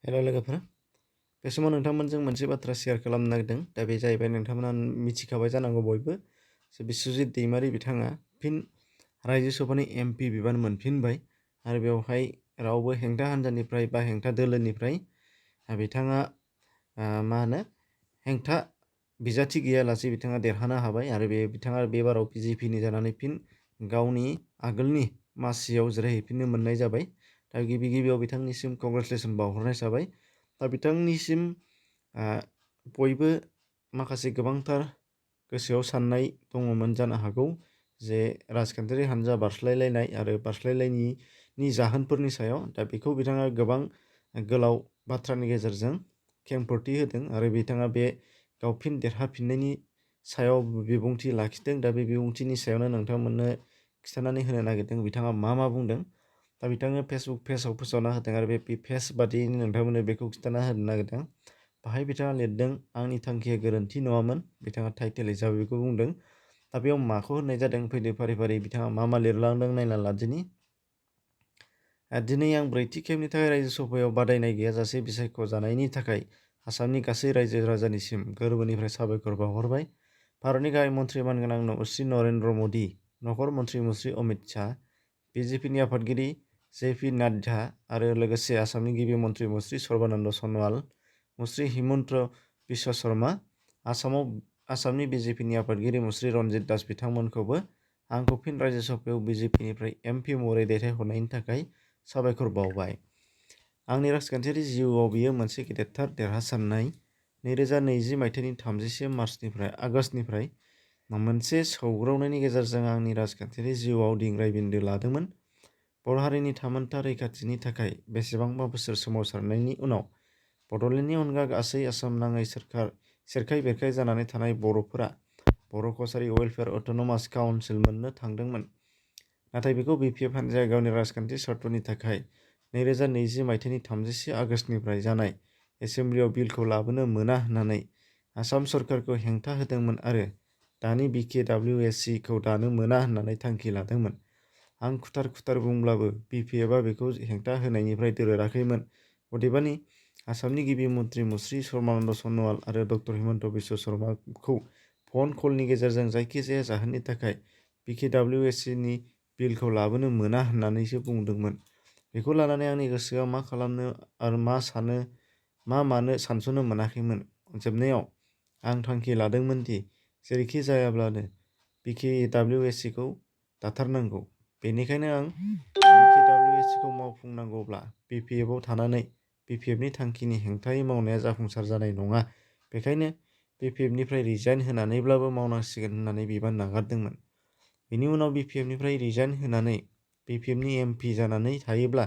हेल' लोगोफोर, बे समाव नोंथांमोनजों मोनसे बाथ्रा शेयार खालामनो नागिरदों। दा बे जाहैबाय नोंथांमोना मिथिखाबाय जानांगौ बयबो जे बिस्वजित दैमारि बिथाङा फिन रायजो सभानि एमपि बिबान मोनफिनबाय आरो बेवहाय रावबो हेंथा हान्जानिफ्राय बा हेंथा दोलोनिफ्राय बिथाङा मा होनो हेंथा बिजाथि गैयालासे बिथाङा देरहानो हाबाय आरो बिथाङा बे बाराव बिजेपिनि जानानै फिन गावनि आगोलनि मासियाव जिरायहैफिननो मोननाय जाबाय। दा गिबियाव बिथांनिसिम कंग्रेचुलेसन बावहरनाय जाबाय। दा बिथांनिसिम बयबो माखासे गोबांथार गोसोआव साननाय दङमोन जानो हागौ जे राजखान्थियारि हान्जा बारस्लायलायनाय आरो बारस्लायलायनायनि जाहोनफोरनि सायाव। दा बेखौ बिथाङा गोबां गोलाव बाथ्रानि गेजेरजों खेंफोरथि होदों आरो बिथाङा बे गाव फिन देरहाफिननायनि सायाव बिबुंथि लाखिदों। दा बे बिबुंथिनि सायावनो नोंथांमोननो खिन्थानानै होनो नागिरदों बिथाङा मा बुंदों। दा बिथाङा फेसबुक पेजाव फोसावना होदों आरो बे पेज बादियैनो नोंथांमोननो बेखौ खिन्थाना होनो नागिरदों। बाहाय बिथाङा लिरदों, आंनि थांखिया गोरोन्थि नङामोन। बिथाङा टाइटेल हिसाबै बेखौ बुंदों। दा बेयाव माखौ होननाय जादों फैदो फारि फारि बिथाङा मा लिरलांदों नायना लादिनि। दिनै आं ब्रैथि खेबनि थाखाय रायजो सभायाव बादायनाय गैयाजासे बिसायख'जानायनि थाखाय आसामनि गासै रायजो राजानिसिम गोरबोनिफ्राय साबायखर बावहरबाय। भारतनि गाहाय मन्त्रि मानगोनां श्री नरेन्द्र मदि, नखर मन्त्रि मुश्री अमित शाह, बिजेपिनि आफादगिरि जेपि नाड्डा आरो लोगोसे आसामनि गिबि मन्त्रि मुश्री सर्बानन्द सन'वाल, मुश्री हिमन्त बिश्व शर्मा, आसामनि बिजेपिनि आफादगिरि मुश्री रन्जित दास बिथांमोनखौबो आंखौ फिन रायजो सभायाव बिजेपिनिफ्राय एमपि महरै दैथायहरनायनि थाखाय साबायखर बावबाय। आंनि राजखान्थियारि जिउआव बेयो मोनसे गेदेरथार देरहासारनाय। 2020 मायथाइनि 31 मार्चनिफ्राय आगस्तनिफ्राय मोनसे सौग्रावनायनि गेजेरजों आंनि राजखान्थियारि जिउआव दिंग्राय बिन्दो लादोंमोन। बर' हारिनि थामोनथा रैखाथिनि थाखाय बेसेबांबा बोसोर सोमावसारनायनि उनाव बड'लेण्डनि अनगा गासै आसाम नाङै सेरखाय बेरखाय जानानै थानाय बर'फोरा बर' कसारी वेलफेयार अट'नमास काउन्सिल मोननो थांदोंमोन। नाथाय बेखौ बिपिएफ हान्जाया गावनि राजखान्थि सर्तनि थाखाय 2020 मायथाइनि 31 आगस्तनिफ्राय जानाय एसेम्ब्लियाव बिलखौ लाबोनो मोना होननानै आसाम सरकारखौ हेंथा होदोंमोन आरो दानि बिकेडब्लिउएसि खौ दानो मोना होननानै थांखि लादोंमोन। आं खुथार बुंब्लाबो बिपिएफआ बेखौ हेंथा होनायनिफ्राय दोरोदाखैमोन। अदेबानि आसामनि गिबि मन्त्रि मुश्री सर्बानन्द सन'वाल आरो डक्टर हिमन्त बिश्व शर्माखौ फन कलनि गेजेरजों जायखिजाया जाहोननि थाखाय बिकेडब्लिउएसि नि बिलखौ लाबोनो मोना होननानैसो बुंदोंमोन। बेखौ लानानै आंनि गोसोआ मा खालामनो आरो मा मानो सानस'नो मोनाखैमोन। जोबनायाव आं थांखि लादोंमोन दि जेरैखि जायाब्लानो बिकेडब्लिउएसि खौ दाथारनांगौ। बेनिखायनो आं बिकेडब्लिउएसि खौ मावफुंनांगौब्ला बिपिएफआव थानानै बिपिएफनि थांखिनि हेंथायै मावनाया जाफुंसार जानाय नङा। बेखायनो बिपिएफनिफ्राय रिजाइन होनानैब्लाबो मावनांसिगोन होननानै बिबान नागारदोंमोन। बेनि उनाव बिपिएफनिफ्राय रिजाइन होनानै बिपिएफनि एमपि जानानै थायोब्ला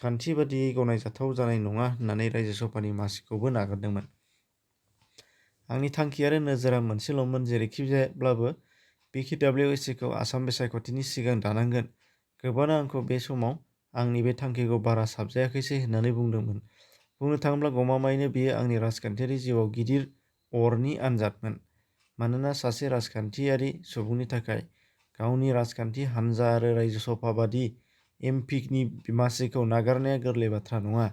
खान्थि बादियै गनायजाथाव जानाय नङा होननानै रायजो सभानि मासिखौबो नागारदोंमोन। आंनि थांखि आरो नोजोरा मोनसेल'मोन, जेरैखिब्लाबो बिकेडब्लिउएसि खौ आसाम बिसायख'थिनि सिगां दानांगोन। गोबांआ आंखौ बे समाव आंनि बे थांखिखौ बारा साबजायाखैसै होननानै बुंदोंमोन। बुंनो थाङोब्ला गमामायैनो बेयो आंनि राजखान्थियारि जिउआव गिदिर अरनि आनजादमोन। मानोना सासे राजखान्थियारि सुबुंनि थाखाय गावनि राजखान्थि हान्जा आरो रायजो सभा बादि एमपिनि मासिखौ नागारनाया गोरलै बाथ्रा नङा।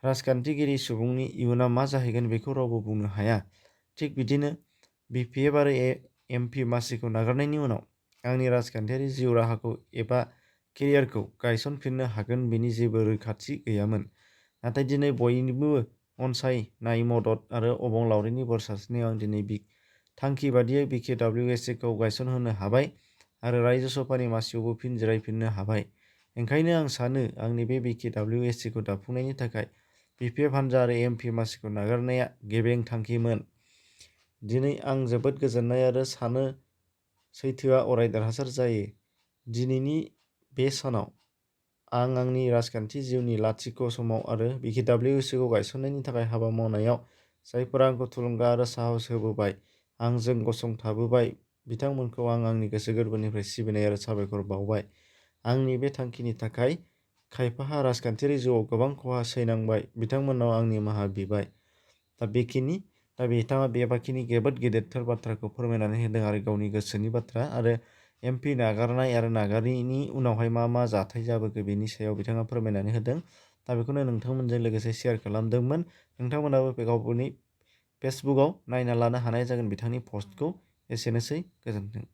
राजखान्थिगिरि सुबुंनि इयुना मा जाहैगोन बेखौ रावबो बुंनो हाया। थिग बिदिनो बिपिएफ आरो एमपि मासिखौ नागारनायनि उनाव आंनि राजखान्थियारि जिउ राहाखौ एबा केरियारखौ गायसनफिननो हागोन बेनि जेबो रोखाथि गैयामोन। नाथाय दिनै बयनिबो अनसायनाय, मदद आरो अबंलावरिनि बोर सारस्रिनायाव आं दिनै थांखि बादियै बिकेडब्लिउएसि खौ गायसनहोनो हाबाय आरो रायजो सभानि मासियावबो फिन जिरायफिननो हाबाय। ओंखायनो आं सानो आंनि बे बिकेडब्लिउएसि खौ दाफुंनायनि थाखाय बिपिएफ हान्जा आरो एमपि मासिखौ नागारनाया गेबें थांखिमोन। दिनै आं जोबोद गोजोननाय आरो सानो सैथोआ अराय देरहासार जायो। दिनैनि बे सानाव आं आंनि राजखान्थि जिउनि लाथिख' समाव आरो बिकेडब्लिउएसि खौ गायसननायनि थाखाय हाबा मावनायाव जायफोरा आंखौ थुलुंगा आरो साहस होबोबाय, आंजों गसंथाबोबाय, बिथांमोनखौ आं आंनि गोसो गोरबोनिफ्राय सिबिनाय आरो साबायखर बावबाय। आंनि बे थांखिनि थाखाय खायफाहा राजखान्थियारि जिउआव गोबां खहा सैनांबाय, बिथांमोननाव आं निमाहा बिबाय। दा बिथाङा बेबाखिनि जोबोद गेदेरथार बाथ्राखौ फोरमायनानै होदों आरो गावनि गोसोनि बाथ्रा आरो एमपि नागारनाय आरो नागारैनि उनावहाय मा जाथाय जाबोखो बेनि सायाव बिथाङा फोरमायनानै होदों। दा बेखौनो नोंथांमोनजों लोगोसे शेयार खालामदोंमोन। नोंथांमोनाबो गावनि फेसबुकआव नायना लानो हानाय जागोन बिथांनि पस्टखौ। एसेनोसै, गोजोन्थों।